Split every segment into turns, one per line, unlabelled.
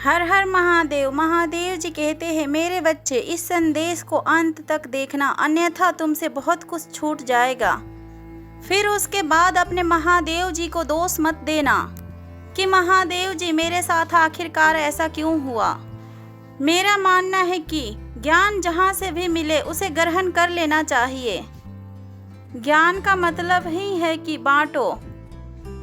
हर हर महादेव। महादेव जी कहते हैं, मेरे बच्चे इस संदेश को अंत तक देखना, अन्यथा तुमसे बहुत कुछ छूट जाएगा। फिर उसके बाद अपने महादेव जी को दोष मत देना कि महादेव जी मेरे साथ आखिरकार ऐसा क्यों हुआ। मेरा मानना है कि ज्ञान जहाँ से भी मिले उसे ग्रहण कर लेना चाहिए। ज्ञान का मतलब ही है कि बांटो।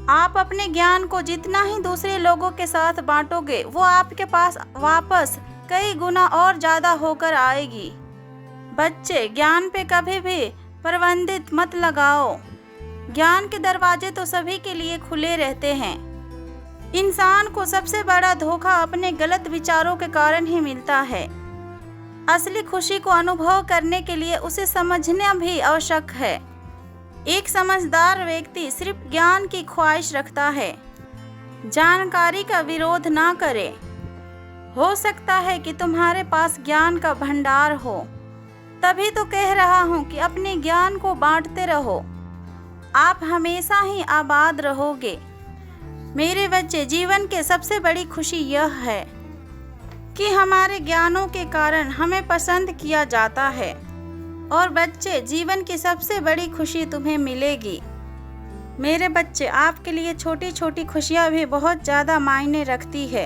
आप अपने ज्ञान को जितना ही दूसरे लोगों के साथ बांटोगे, वो आपके पास वापस कई गुना और ज़्यादा होकर आएगी। बच्चे, ज्ञान पे कभी भी प्रतिबंध मत लगाओ। ज्ञान के दरवाजे तो सभी के लिए खुले रहते हैं। इंसान को सबसे बड़ा धोखा अपने गलत विचारों के कारण ही मिलता है। असली खुशी को अनुभव करने के लिए उसे समझना भी आवश्यक है। एक समझदार व्यक्ति सिर्फ ज्ञान की ख्वाहिश रखता है, जानकारी का विरोध ना करे। हो सकता है कि तुम्हारे पास ज्ञान का भंडार हो, तभी तो कह रहा हूँ कि अपने ज्ञान को बांटते रहो, आप हमेशा ही आबाद रहोगे। मेरे बच्चे, जीवन के सबसे बड़ी खुशी यह है कि हमारे ज्ञानों के कारण हमें पसंद किया जाता है। और बच्चे, जीवन की सबसे बड़ी खुशी तुम्हें मिलेगी। मेरे बच्चे, आपके लिए छोटी छोटी खुशियाँ भी बहुत ज़्यादा मायने रखती है।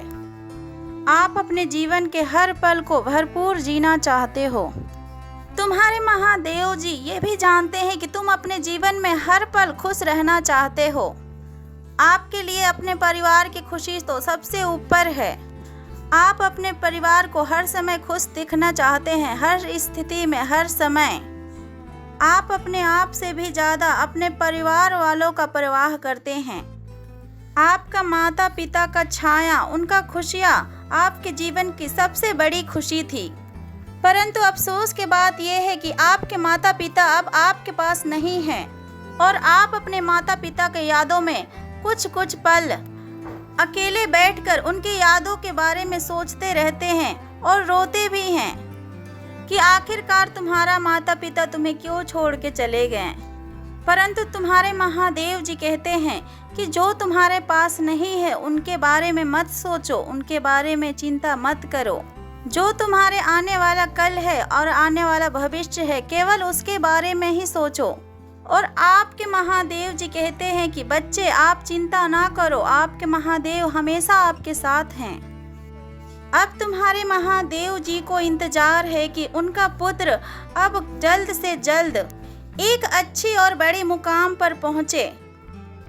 आप अपने जीवन के हर पल को भरपूर जीना चाहते हो। तुम्हारे महादेव जी ये भी जानते हैं कि तुम अपने जीवन में हर पल खुश रहना चाहते हो। आपके लिए अपने परिवार की खुशी तो सबसे ऊपर है। आप अपने परिवार को हर समय खुश दिखना चाहते हैं, हर स्थिति में, हर समय। आप अपने आप से भी ज़्यादा अपने परिवार वालों का परवाह करते हैं। आपका माता पिता का छाया, उनका खुशियाँ आपके जीवन की सबसे बड़ी खुशी थी। परंतु अफसोस की बात यह है कि आपके माता पिता अब आपके पास नहीं हैं और आप अपने माता पिता के यादों में कुछ कुछ पल अकेले बैठकर उनकी यादों के बारे में सोचते रहते हैं और रोते भी हैं कि आखिरकार तुम्हारा माता पिता तुम्हें क्यों छोड़ के चले गए। परंतु तुम्हारे महादेव जी कहते हैं कि जो तुम्हारे पास नहीं है उनके बारे में मत सोचो, उनके बारे में चिंता मत करो। जो तुम्हारे आने वाला कल है और आने वाला भविष्य है, केवल उसके बारे में ही सोचो। और आपके महादेव जी कहते हैं कि बच्चे, आप चिंता ना करो, आपके महादेव हमेशा आपके साथ हैं। अब तुम्हारे महादेव जी को इंतजार है कि उनका पुत्र अब जल्द से जल्द एक अच्छी और बड़ी मुकाम पर पहुँचे।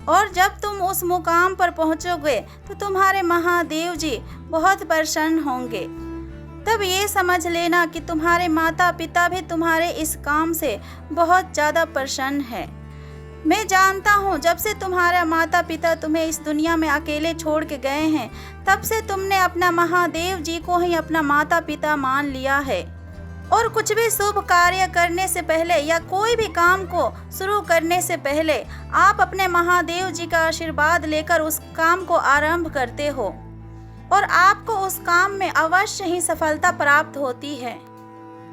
और जब तुम उस मुकाम पर पहुँचोगे तो तुम्हारे महादेव जी बहुत प्रसन्न होंगे। तब ये समझ लेना कि तुम्हारे माता पिता भी तुम्हारे इस काम से बहुत ज़्यादा प्रसन्न है। मैं जानता हूँ, जब से तुम्हारा माता पिता तुम्हें इस दुनिया में अकेले छोड़ के गए हैं, तब से तुमने अपना महादेव जी को ही अपना माता पिता मान लिया है। और कुछ भी शुभ कार्य करने से पहले या कोई भी काम को शुरू करने से पहले आप अपने महादेव जी का आशीर्वाद लेकर उस काम को आरंभ करते हो और आपको उस काम में अवश्य ही सफलता प्राप्त होती है।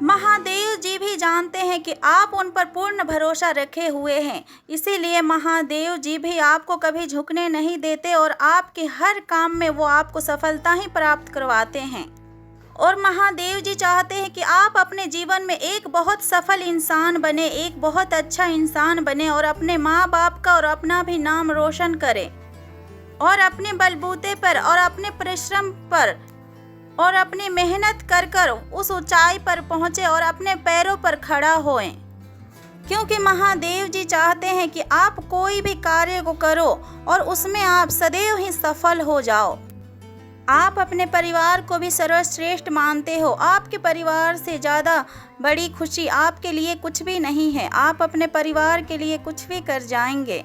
महादेव जी भी जानते हैं कि आप उन पर पूर्ण भरोसा रखे हुए हैं, इसीलिए महादेव जी भी आपको कभी झुकने नहीं देते और आपके हर काम में वो आपको सफलता ही प्राप्त करवाते हैं। और महादेव जी चाहते हैं कि आप अपने जीवन में एक बहुत सफल इंसान बने, एक बहुत अच्छा इंसान बने और अपने माँ बाप का और अपना भी नाम रोशन करें और अपने बलबूते पर और अपने परिश्रम पर और अपनी मेहनत कर कर उस ऊंचाई पर पहुँचे और अपने पैरों पर खड़ा होएं। क्योंकि महादेव जी चाहते हैं कि आप कोई भी कार्य को करो और उसमें आप सदैव ही सफल हो जाओ। आप अपने परिवार को भी सर्वश्रेष्ठ मानते हो। आपके परिवार से ज़्यादा बड़ी खुशी आपके लिए कुछ भी नहीं है। आप अपने परिवार के लिए कुछ भी कर जाएंगे।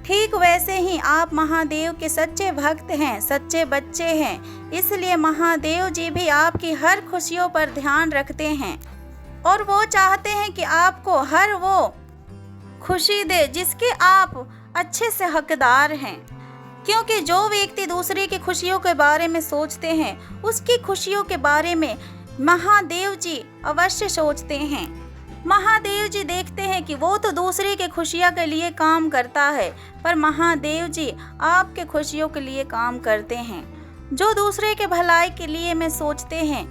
ठीक वैसे ही आप महादेव के सच्चे भक्त हैं, सच्चे बच्चे हैं। इसलिए महादेव जी भी आपकी हर खुशियों पर ध्यान रखते हैं और वो चाहते हैं कि आपको हर वो खुशी दे जिसके आप अच्छे से हकदार हैं। क्योंकि जो व्यक्ति दूसरे की खुशियों के बारे में सोचते हैं, उसकी खुशियों के बारे में महादेव जी अवश्य सोचते हैं। महादेव जी देखते हैं कि वो तो दूसरे के खुशियों के लिए काम करता है, पर महादेव जी आपके खुशियों के लिए काम करते हैं। जो दूसरे के भलाई के लिए में सोचते हैं,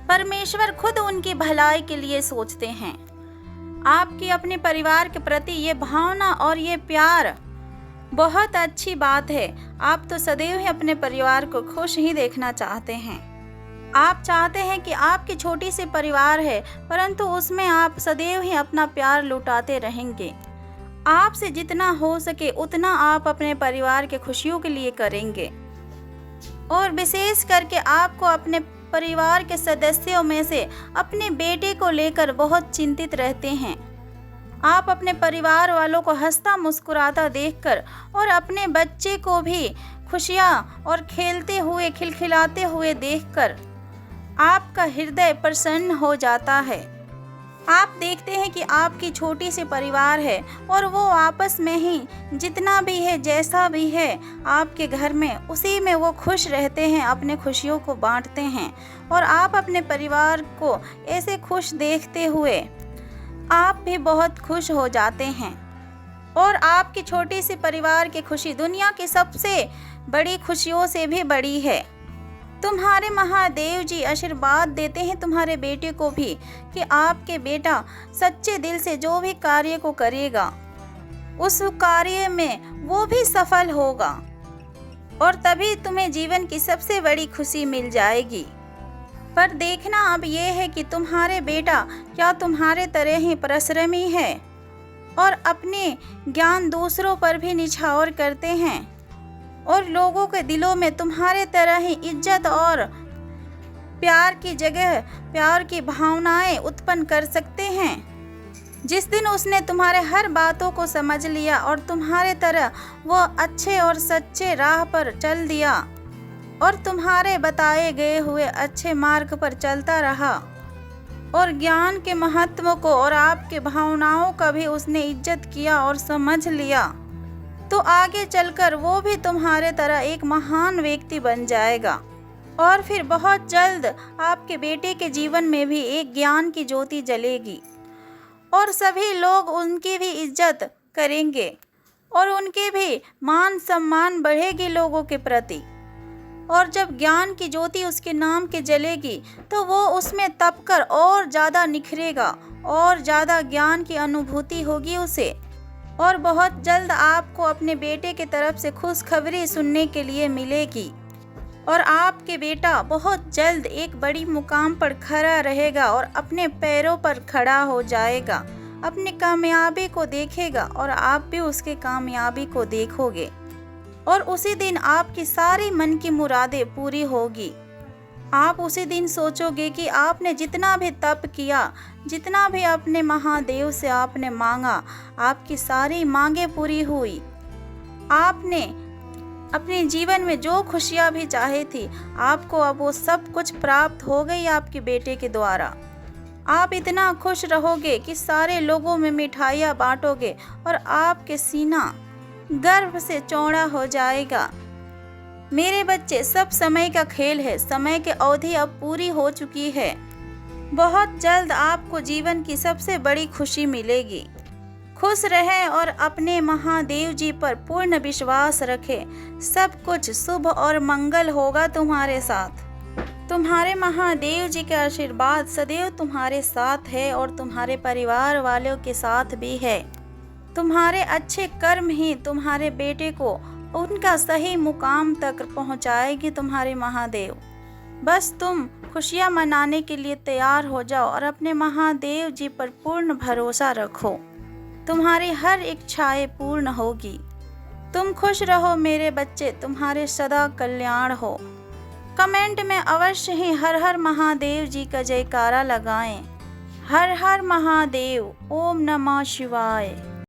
परमेश्वर खुद उनकी भलाई के लिए सोचते हैं। आपकी अपने परिवार के प्रति ये भावना और ये प्यार बहुत अच्छी बात है। आप तो सदैव ही अपने परिवार को खुश ही देखना चाहते हैं। आप चाहते हैं कि आपकी छोटी सी परिवार है, परंतु उसमें आप सदैव ही अपना प्यार लुटाते रहेंगे। आपसे जितना हो सके उतना आप अपने परिवार के खुशियों के लिए करेंगे, और विशेष करके आपको अपने परिवार के सदस्यों में से अपने बेटे को लेकर बहुत चिंतित रहते हैं। आप अपने परिवार वालों को हंसता मुस्कुराता देखकर और अपने बच्चे को भी खुशियाँ और खेलते हुए खिलखिलाते हुए देखकर आपका हृदय प्रसन्न हो जाता है। आप देखते हैं कि आपकी छोटी सी परिवार है और वो आपस में ही जितना भी है, जैसा भी है आपके घर में, उसी में वो खुश रहते हैं, अपने खुशियों को बांटते हैं। और आप अपने परिवार को ऐसे खुश देखते हुए आप भी बहुत खुश हो जाते हैं। और आपकी छोटी सी परिवार की खुशी दुनिया की सबसे बड़ी खुशियों से भी बड़ी है। तुम्हारे महादेव जी आशीर्वाद देते हैं तुम्हारे बेटे को भी कि आपके बेटा सच्चे दिल से जो भी कार्य को करेगा, उस कार्य में वो भी सफल होगा, और तभी तुम्हें जीवन की सबसे बड़ी खुशी मिल जाएगी। पर देखना अब ये है कि तुम्हारे बेटा क्या तुम्हारे तरह ही परिश्रमी है और अपने ज्ञान दूसरों पर भी निछावर करते हैं, और लोगों के दिलों में तुम्हारे तरह ही इज्जत और प्यार की जगह प्यार की भावनाएं उत्पन्न कर सकते हैं। जिस दिन उसने तुम्हारे हर बातों को समझ लिया और तुम्हारे तरह वो अच्छे और सच्चे राह पर चल दिया और तुम्हारे बताए गए हुए अच्छे मार्ग पर चलता रहा, और ज्ञान के महत्व को और आपके भावनाओं का भी उसने इज्जत किया और समझ लिया, तो आगे चलकर वो भी तुम्हारे तरह एक महान व्यक्ति बन जाएगा। और फिर बहुत जल्द आपके बेटे के जीवन में भी एक ज्ञान की ज्योति जलेगी और सभी लोग उनकी भी इज्जत करेंगे और उनके भी मान सम्मान बढ़ेगी लोगों के प्रति। और जब ज्ञान की ज्योति उसके नाम के जलेगी तो वो उसमें तपकर और ज़्यादा निखरेगा और ज़्यादा ज्ञान की अनुभूति होगी उसे। और बहुत जल्द आपको अपने बेटे की तरफ से खुशखबरी सुनने के लिए मिलेगी, और आपके बेटा बहुत जल्द एक बड़ी मुकाम पर खड़ा रहेगा और अपने पैरों पर खड़ा हो जाएगा, अपनी कामयाबी को देखेगा और आप भी उसके कामयाबी को देखोगे, और उसी दिन आपकी सारी मन की मुरादें पूरी होगी। आप उसी दिन सोचोगे कि आपने जितना भी तप किया, जितना भी अपने महादेव से आपने मांगा, आपकी सारी मांगें पूरी हुई। आपने अपने जीवन में जो खुशियाँ भी चाहे थी, आपको अब वो सब कुछ प्राप्त हो गई आपके बेटे के द्वारा। आप इतना खुश रहोगे कि सारे लोगों में मिठाइयाँ बांटोगे और आपके सीना गर्व से चौड़ा हो जाएगा। मेरे बच्चे, सब समय का खेल है, समय की अवधि अब पूरी हो चुकी है। बहुत जल्द आपको जीवन की सबसे बड़ी खुशी मिलेगी। खुश रहें और अपने महादेव जी पर पूर्ण विश्वास रखें। सब कुछ शुभ और मंगल होगा तुम्हारे साथ। तुम्हारे महादेव जी का आशीर्वाद सदैव तुम्हारे साथ है और तुम्हारे परिवार वालों के साथ भी है। तुम्हारे अच्छे कर्म ही तुम्हारे बेटे को उनका सही मुकाम तक पहुंचाएगी तुम्हारे महादेव। बस तुम खुशियां मनाने के लिए तैयार हो जाओ और अपने महादेव जी पर पूर्ण भरोसा रखो। तुम्हारी हर इच्छाएं पूर्ण होगी। तुम खुश रहो मेरे बच्चे, तुम्हारे सदा कल्याण हो। कमेंट में अवश्य ही हर हर महादेव जी का जयकारा लगाएं। हर हर महादेव। ओम नमः शिवाय।